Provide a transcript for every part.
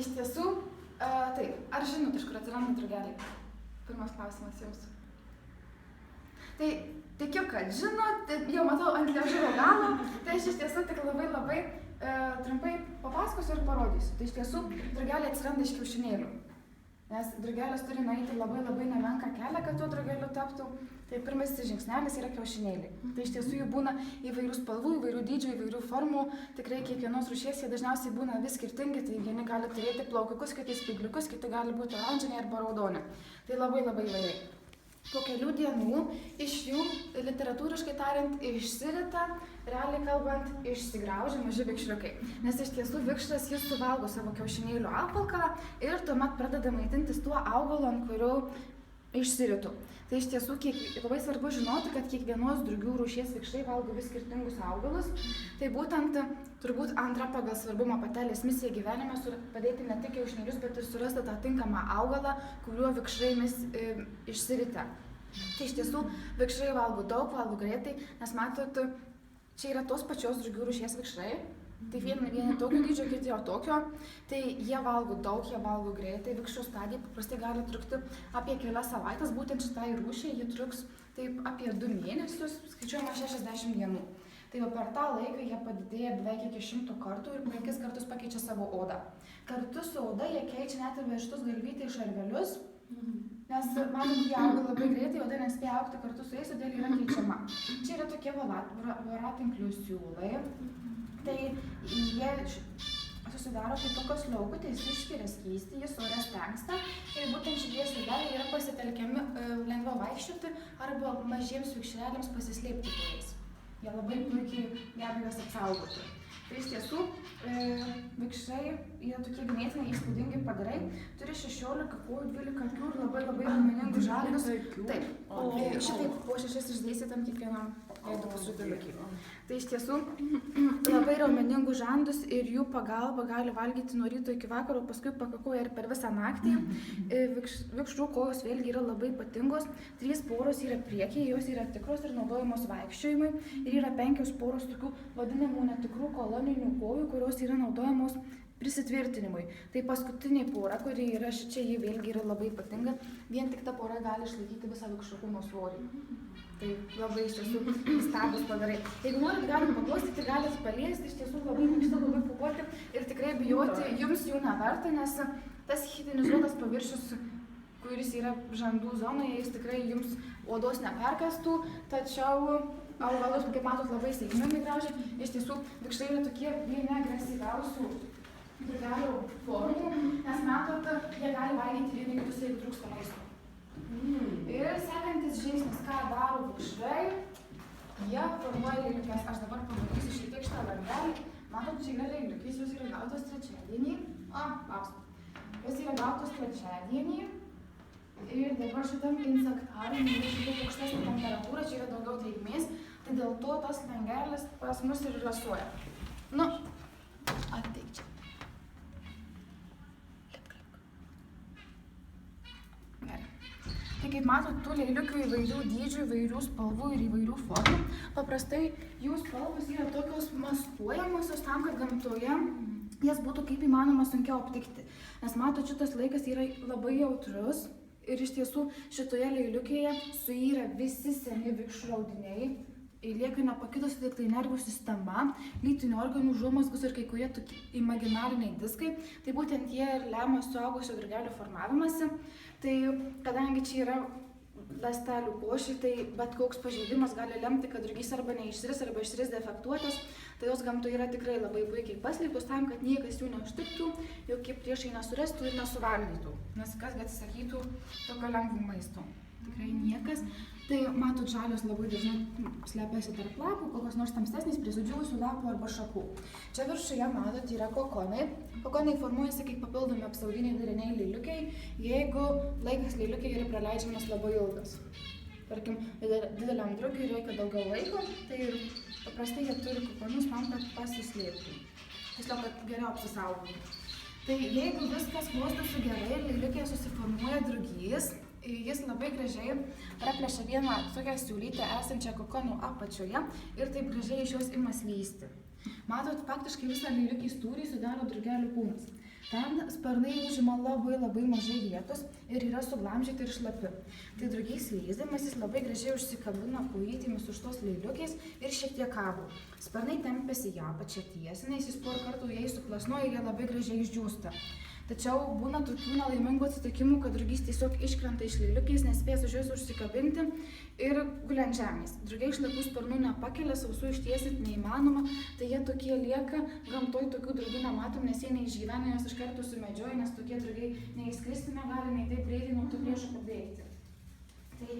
iš tiesų, taip, ar žinot, iš kur atsiranda drugeliai? Pirmas klausimas jums. Tai tikiu, kad žinot, jau matau ant liežuvio galo, tai aš iš tiesų tik labai trumpai papasakosiu ir parodysiu. Tai iš tiesų drugeliai atsiranda iš kiaušinėlių. Nes drugelis turi nueiti labai nemenką kelią, kad tuo drugeliu taptų. Tai pirmasis žingsnelis yra kiaušinėliai. Tai iš tiesų jų būna įvairių spalvų, įvairių dydžių, įvairių formų. Tikrai kiekvienos rūšies jie dažniausiai būna vis skirtingi. Tai vieni gali turėti plaukiukus, kiti spygliukus, kiti gali būti oranžiniai arba raudoni. Tai labai įvairiai. Po kelių dienų iš jų, literatūriškai tariant, išsirita, realiai kalbant, išsigraužia maži vikšriukai. Nes iš tiesų vikšras jis suvalgo savo kiaušinėlių apvalkalą ir tuomet pradeda maitintis tuo augalu, ant kurio išsiritų. Tai iš tiesų labai svarbu žinoti, kad kiekvienos drugių rūšies vikšrai valgo vis skirtingus augalus. Tai būtent turbūt antra pagal svarbumą patelės misija gyvenime padėti ne tik kiaušinėlius, bet ir surasti tą tinkamą augalą, kuriuo vikšrai išsirita. Tai iš tiesų vikšrai valgo daug, valgo greitai, nes matot, čia yra tos pačios drugių rūšies vikšrai. Tai vieni tokio dydžio, kiti jo tokio. Tai jie valgo daug, jie valgo greitai. Vikšrų stadija paprastai gali trukti apie kelias savaitės, būtent šitai rūšiai ji truks taip apie 2 mėnesius, skaičiuojama 60 dienų. Tai per tą laiką jie padidėja beveik iki 100 kartų ir 5 kartus pakeičia savo odą. Kartu su oda jie keičia net ir vežtus galvytei šarvelius, nes matom, jie auga labai greitai, oda nespėja augti kartu su jais, todėl yra keičiama. Čia yra tokie voratinklių siūlai. Tai jie susidaro kaip tokios liaukutės, išskiria skystį, jis ore stengsta ir būtent šitie siūleliai yra pasitelkiami lengviau vaikščioti arba mažiems vikšreliams pasislėpti po jais. Jie labai puikiai geba juos apsaugoti. Tai iš tiesų vikšrai yra tokie ganėtinai įspūdingi padarai, turi 16 kojų, 12 akių ir labai raumeningų žandus. Taip, šitaip po 6 išdėstytam kiekvienam veido pusrutuliukį. Tai iš tiesų labai raumeningų žandus ir jų pagalba gali valgyti nuo ryto iki vakaro, paskui pakakoja ir per visą naktį. Vikšrų kojos vėlgi yra labai ypatingos, 3 poros yra priekyje, jos yra tikros ir naudojamos vaikščiojimui ir yra 5 poros tokių vadinamų netikrų koloninių kojų, kurios yra naudojamos prisitvirtinimui. Tai paskutinė pora, kuri yra šičia, ji vėlgi yra labai ypatinga, vien tik ta pora gali išlaikyti visą vikšrų kūno svorį. Tai labai iš tiesų įstabūs padarai. Jeigu norit, galim paglostyti, galit paliesti, iš tiesų labai minkšta, labai pūkuoti ir tikrai bijoti jums jų neverta, nes tas chitinizuotas paviršius, kuris yra žandų zonoje, jis tikrai jums odos neperkastų, tačiau augalus, kaip matot, labai sėkmingai graužia. Iš tiesų, vikšrai yra tokie vieni agresyviausių drugelių formų, nes matot, jie gali valgyti vieni kitus, jeigu trūksta maisto. Ir sekantis žingsnis, ką daro vikšrai, jie formuoja lėliukes. Aš dabar pamatysiu šiek tiek šitą langelį. Matot, čia yra lėliukės, jos yra gautos trečiadienį. Jos yra gautos trečiadienį. Ir dabar šitam insektariumui yra šiek tiek aukštesnė temperatūra, čia yra daugiau drėgmės, tai dėl to tas langelis pas mus ir rasuoja. Nu, ateik čia. Tai kaip matot, tų lėliukių įvairių dydžių, įvairių spalvų ir įvairių formų. Paprastai jų spalvos yra tokios maskuojamosios tam, kad gamtoje jas būtų kaip įmanoma sunkiau aptikti. Nes matot, šitas laikas yra labai jautrus ir iš tiesų šitoje lėliukėje suyra visi seni vikšrų audiniai. Lieka nepakitusi tik tai nervų sistema, lytinių organų užuomazgos ir kai kurie tokie imaginariniai diskai. Tai būtent jie ir lemia suaugusio drugelių formavimąsi. Tai kadangi čia yra ląstelių košė, tai bet koks pažeidimas gali lemti, kad drugys arba neišsiris, arba išsiris defektuotas. Tai jos gamtoje yra tikrai labai puikiai paslėptos tam, kad niekas jų neužtiktų, jokie priešai nesurastų ir nesuvalgytų. Nes kas atsisakytų tokio lengvo maisto? Tikrai niekas. Tai matot, žalios labai dažnai slepiasi tarp lapų, kokios nors tamsesnės prie sudžiūvusių lapų arba šakų. Čia viršuje matot yra kokonai. Kokonai formuojasi kaip papildomi apsauginiai dariniai lėliukiai, jeigu laikas lėliukiai yra praleidžiamas labai ilgas. Tarkim, dideliam drugiui reikia daugiau laiko, tai ir paprastai jie turi kokonus tam, kad pasislėptų. Tiesiog, kad geriau apsisaugoti. Tai jeigu viskas klostosi gerai ir lėliukėje susiformuoja drugys, jis labai gražiai praplėšia vieną tokią siūlytę esančią kokonų apačioje ir taip gražiai iš jos ima slysti. Matot, faktiškai visą lėliukės tūrį sudaro drugelių kūnas. Ten sparnai užima labai mažai vietos ir yra suglamžyti ir šlapi. Tai drugiai slysdamasis labai gražiai užsikabina kojytėmis už tos leiliukės ir šiek tiek kabo. Sparnai tempiasi į apačią tiesina, jis porą kartų jais suplasnoja ir jie labai gražiai išdžiūsta. Tačiau būna tokių nelaimingų atsitikimų, kad drugys tiesiog iškrenta iš leiliukės, nespės už jos užsikabinti ir gulia ant žemės. Drugiai šlapių sparnų nepakelia, sausų ištiesinti neįmanoma, tai jie tokie lieka, gamtoj tokių drugių nematom, nes jie neišgyvena, jos iš karto sumedžioja, nes tokie drugiai nei skristi negali, nei taip greitai nuo tų priešų pabėgti. Tai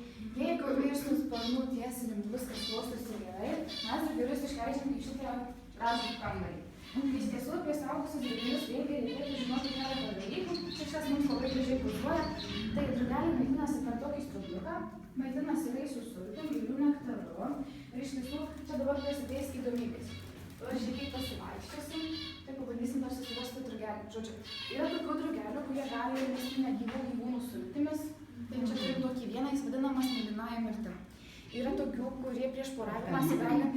jeigu iš tų sparnų tiesinim viskas klostosi gerai, mes drugelius išleidžiam į šitą gražų kambarį. Iš tiesų, apie suaugusius drugelius vėlgi reikėtų žinoti keletą dalykų. Šitas mums labai gražiai vaizduoja. Tai drugeliai maitinasi per tokį strubliuką, maitinasi vaisių sultim, gėlių nektaru. Ir iš tiesų, čia dabar prasidės įdomybės. Aš šiek tiek pasivaikščiosim, tai pabandysim dar susirasti drugelį. Žodžiu, yra tokių drugelių, kurie gali mesti negyvų gyvūnų sultimis. Tai čia turim tokį vieną, jis vadinamas mėlynąja mirtim. Yra tokių, kurie prieš poravimąsi gali...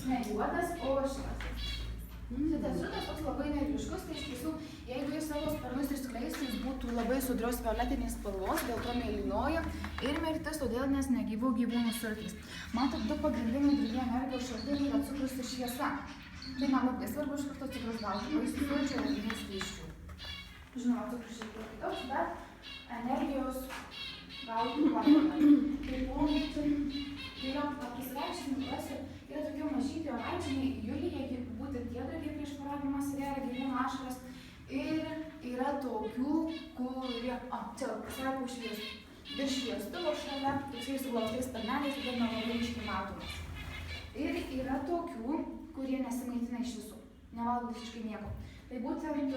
Ne juodas, o šitas. Šitas žudas toks labai neryškus, tai iš tiesų, jeigu jis savo sparnus išskleistų, jis būtų labai sudrios violetinės spalvos, dėl to mėlynoja ir mirtis, todėl nes negyvų gyvūnų sultys. Matot, du pagrindiniai drugių energijos šaltiniai yra cukrus ir šviesa. Tai man labai svarbu iš karto cukrus gauti, vaisių sulčių ir auginių skysčių. Žinoma, cukrus šiek tiek kitoks, bet energijos gauti nuomonę. Taipogi, tai yra pasireikštinį prasį, yra tokie mažyti oranžiniai Julija, būtent tie drugiai prieš poravimąsi geria gyvūnų ašaras. Ir yra tokių, kurie, čia pasakau šviesų. Virš šviestuvo šalia, toksai su glaustais sparneliais, todėl nelabai ryškiai matomas. Ir yra tokių, kurie nesimaitina iš visų, nevalgo visiškai nieko. Tai būtent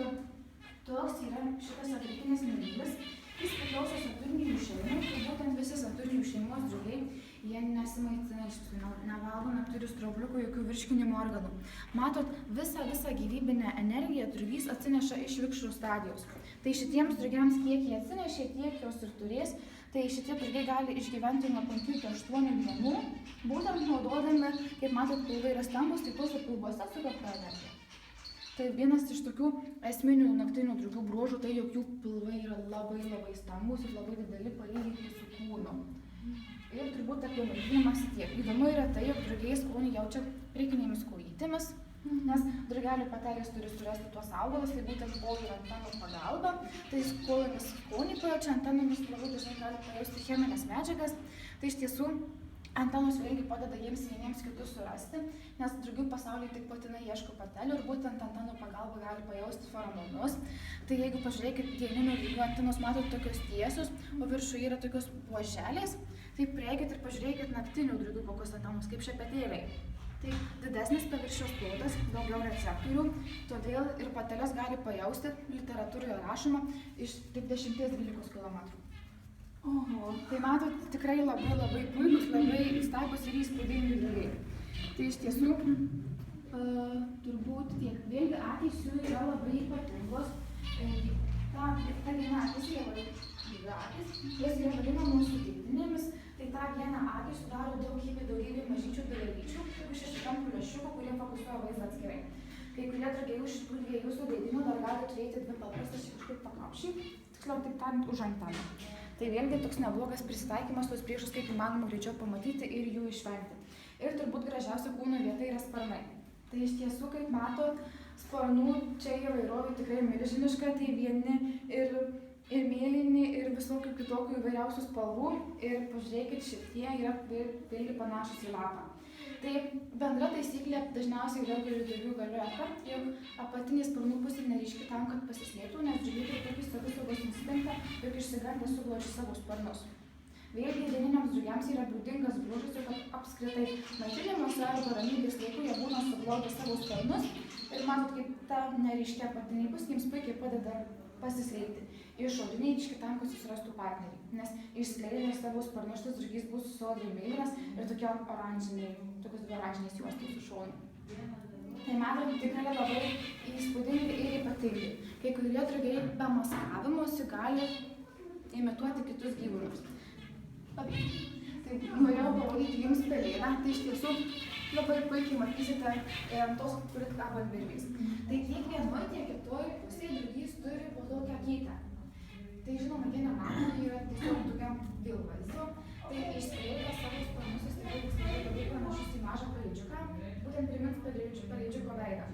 toks yra šitas afrikinis mėlynis. Jis priklauso Saturnijų šeimai, tai būtent visi Saturnijų šeimos drugiai, jie nesimaitina iš visų, nevalgo, neturi straubliukų, jokių virškinimo organų. Matot, visą gyvybinę energiją drugys atsineša iš vikšrų stadijos. Tai šitiems drugiams, kiek jie atsinešė, tiek jos ir turės, tai šitie drugiai gali išgyventi nuo 5 iki 8 dienų, būtent naudodami, kaip matot, pilvai yra stambus, tai tuose pilvuose sukaupta energija. Tai vienas iš tokių esminių naktinių drugių bruožų, tai jog jų pilvai yra labai stambus ir labai dideli palyginti su kūnu. Ir turbūt apie maitinimąsi tiek. Įdomu yra tai, jog drugiai skonį jaučia priekinėmis kojytėmis, nes drugelių patelės turi surasti tuos augalus, tai būtent kojų ir antenų pagalba. Tai kojomis skonį pajaučia, antenomis labai dažnai gali pajausti cheminės medžiagas. Tai iš tiesų antenos vėlgi padeda jiems vieniems kitus surasti, nes drugių pasaulyje tik patinai ieško patelių ir būtent antenų pagalba gali pajausti feromonus. Tai jeigu pažiūrėkit, dieninių drugių antenos matot tokios tiesios, o viršuje yra tokios buoželės, tai prieikit ir pažiūrėkit naktinių drugių kokios antenos, kaip šepetėliai. Tai didesnis paviršiaus plotas, daugiau receptorių, todėl ir patelės gali pajausti, literatūroje rašoma, iš tik 10-12 km. Oho, tai matot, tikrai labai puikus, labai įstabus ir įspūdingi drugiai. Tai iš tiesų, turbūt tiek. Vėlgi akys jų yra labai ypatingos. Ta viena akis yra gyva akis, jos yra vadinamos sudėtinėmis. Tai tą vieną akį sudaro daugybė mažyčių dalelyčių, kaip šešiakampių lęšiukų, kurie fokusuoja vaizdą atskirai. Kai kurie drugiai iš šitų dviejų sudėtinių dar gali turėti dvi paprastas kažkaip pakaušiai, tiksliau taip tariant, už anteną. Tai vėlgi toks neblogas prisitaikymas tos priešus, kaip įmanoma greičiau pamatyti ir jų išvengti. Ir turbūt gražiausia kūno vieta yra sparnai. Tai iš tiesų, kaip matot, sparnų čia įvairovė tikrai milžiniška, tai vieni ir mėlyni, ir visokių kitokių įvairiausių spalvų. Ir pažiūrėkit, šitie yra vėlgi panašus į lapą. Tai bendra taisyklė dažniausiai daugeliu drugių galioja ta, jog apatinė sparnų pusė neryški tam, kad pasislėptų, nes drugiai tokį savisaugos instinktą, jog išsigandę suglaudžia savo sparnus. Vėlgi dieniniams drugiams yra būdingas bruožas, jog apskritai maitinimuose arba ramybės laiku jie būna suglaudę savo sparnus ir matot, kaip ta neryškia apatinė pusė jiems puikiai padeda pasislėpti. Išoriniai ryški tam, kad susirastų partnerį, nes išskleidę savo sparnus šitas drugys bus sodriai mėlynas ir tokie oranžinės juostos su šonu. Tai matot, tikrai labai įspūdingi ir ypatingi. Kai kurie drugiai be maskavimosi gali imituoti kitus gyvūnus. Tai norėjau parodyti jums pelėdą, tai iš tiesų labai puikiai matysite ant tos, kuri kabo ant virvės. Tai tiek vienoj, tiek kitoj pusėje drugys turi po tokią kytę. Tai žinoma, jie nemato, jie yra tiesiog tokiam vilvaizdu. Tai išskleidęs savo sparnus jis tikrai labai panašus į mažą pelėdžiuką, būtent primins pelėdžiuko veidą.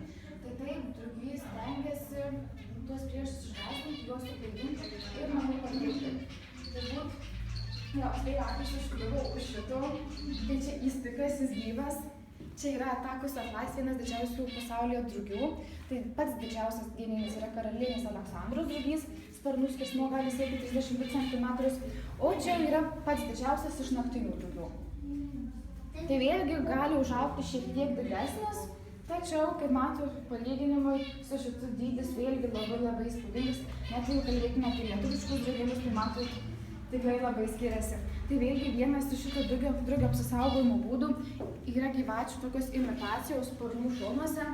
Tai taip, drugys stengiasi tuos priešus išgąsdinti, juos suklaidinti ir namai padaryti. Tai būt, štai akis iškliuvo už šito, tai čia jis tikrasis gyvas. Čia yra Takus atlas, vienas didžiausių pasaulyje drugių. Tai pats didžiausias geninis yra karalienės Aleksandros drugys, sparnų skersmuo gali siekti 32 cm, o čia yra pats didžiausias iš naktinių drugių. Tai vėlgi gali užaugti šiek tiek didesnis, tačiau, kaip matau, palyginimui su šitu dydis vėlgi labai įspūdingas. Net jeigu kalbėkime apie lietuviškus drugelius, tai matot, tikrai labai skiriasi. Tai vėlgi vienas iš šito drugio apsisaugojimo būdų yra gyvačių tokios imitacijos sparnų šonuose.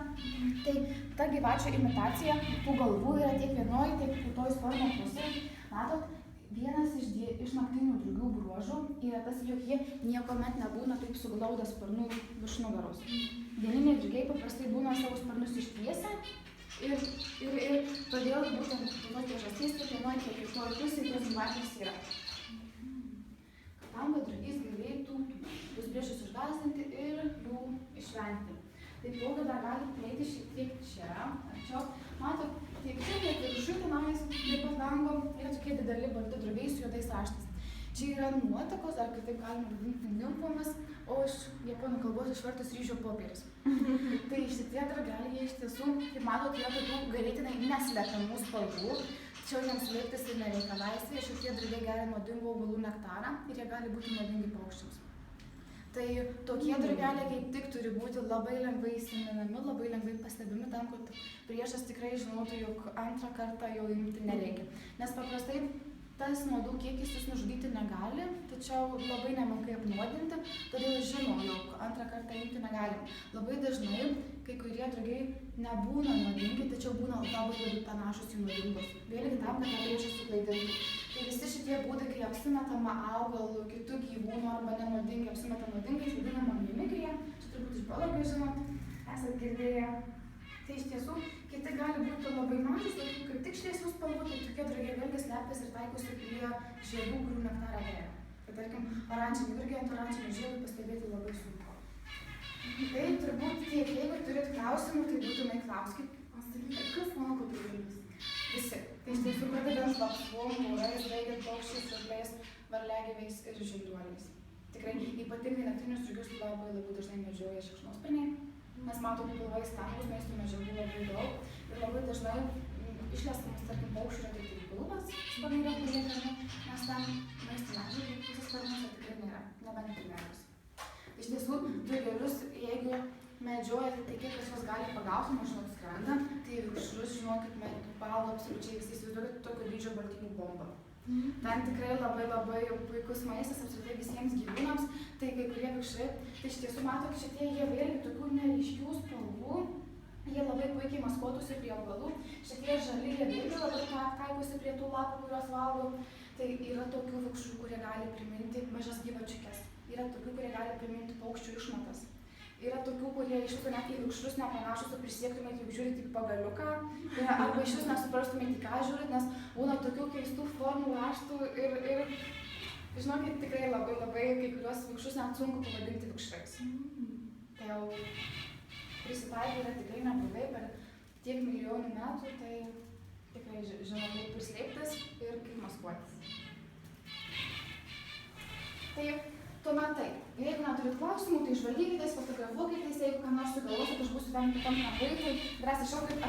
Tai ta gyvačių imitacija tų galvų yra tiek vienoj, tiek kitoj sparno pusėje. Matot, vienas iš naktinių drugių bruožų yra tas, jog jie niekuomet nebūna taip suglaudę sparnų virš nugaros. Dieniniai drugiai paprastai būna savo sparnus ištiesę ir todėl būtent tos priežastys tiek vienoj, tiek kitoj pusėje tos gyvačios yra. Tam, kad drugys galėtų tuos priešus išgąsdinti ir jų išvengti. Tai proga dar gali prieiti šiek tiek čia, arčiau. Matot, tiek čia, tiek viršuj tenais, prie pat lango, yra tokie dideli balti drugiai su juodais raštais. Čia yra nuotakos, ar kitaip galima vadinti nimfomis, o iš japonų kalbos išvertus ryžių popieris. Tai šitie drugeliai iš tiesų, kaip matot, yra tokių ganėtinai neslepiamų spalvų. Tačiau jiems slėptis ir nereikia laisvėje, šitie drugiai geria nuodingų augalų nektarą ir jie gali būti nuodingi paukščiams. Tai tokie drugeliai kaip tik turi būti labai lengvai įsimenami, labai lengvai pastebimi tam, kad priešas tikrai žinotų, jog antrą kartą jo imti nereikia. Nes paprastai tas nuodų kiekis jis nužudyti negali, tačiau labai nemenkai apnuodinti, todėl žino, jog antrą kartą imti negalim. Labai dažnai kai kurie drugiai nebūna nuodingi, tačiau būna labai panašus į nuodingus. Vėlgi tam, kad tą priešą suklaidintų. Tai visi šitie būdai, kai apsimetama augalų, kitų gyvūnų arba nenuodingi, apsimeta nuodingais, vadinama mimikrija. Čia turbūt iš biologijos žinot, esat girdėję. Tai iš tiesų, kiti gali būti labai mažus, tokių kaip tik šviesių spalvų, tai tokie drugiai vėlgi slepiasi ir taikosi prie žiedų, kurių nektarą geria. Tai tarkim, oranžinį irgi ant oranžinio žiedų pastebėti labai sunku. Tai turbūt tiek, jeigu turit klausimų, tai būtinai klauskit. Pasakykite, kas mano kopijėlis? Visi. Tai iš tiesų pradedant vapsvom, mūrais, baigiant paukščiais, čiurliais, varliagyviais ir žinduoliais. Tikrai ypatingai naktinius drugius labai dažnai medžioja šikšnosparniai. Mes matome pilvai stambus, maistų medžiagų labai daug ir labai dažnai išleskamas, tarkim, paukščių yra tik pilvas, sparnai yra paliekami, nes ten maistų medžiagų visas sparnuose tikrai nėra, nebent pilvelis. Iš tiesų, drugelius, jeigu medžiojate, tai kiek kas juos gali pagauti, maždaug skrenda, tai vikšrus, žinokit, valgo absoliučiai visi, įsivaizduokit tokio dydžio baltymų bombą. Ten tikrai labai puikus maistas apskritai visiems gyvūnams, tai kai kurie vikšrai, tai iš tiesų matot, šitie jie vėlgi tokių neryškių spalvų, jie labai puikiai maskuotųsi prie augalų, šitie žali jie vėlgi labai taikosi prie tų lapų, kuriuos valgo, tai yra tokių vikšrų, kurie gali priminti mažas gyvačiukes, yra tokių, kurie gali priminti paukščių išmatas. Yra tokių, kurie iš viso net į vikšrus nepanašus, o prisiektumėt, juk žiūrit į pagaliuką, arba iš vis nesuprastumėt, į ką žiūrit, nes būna tokių keistų formų, raštų ir žinokit, tikrai labai kai kuriuos vikšrus net sunku pavadinti vikšrais. Tai jau prisitaikė yra tikrai neblogai per tiek milijonų metų, tai tikrai žinau, kaip ir slėptis ir kaip maskuotis. Tai tuomet taip. Jeigu neturit klausimų, tai žvalgykitės, fotografuokitės, jeigu ką nors sugalvosit, aš būsiu ten kitam vaikui, drąsiai šaukit,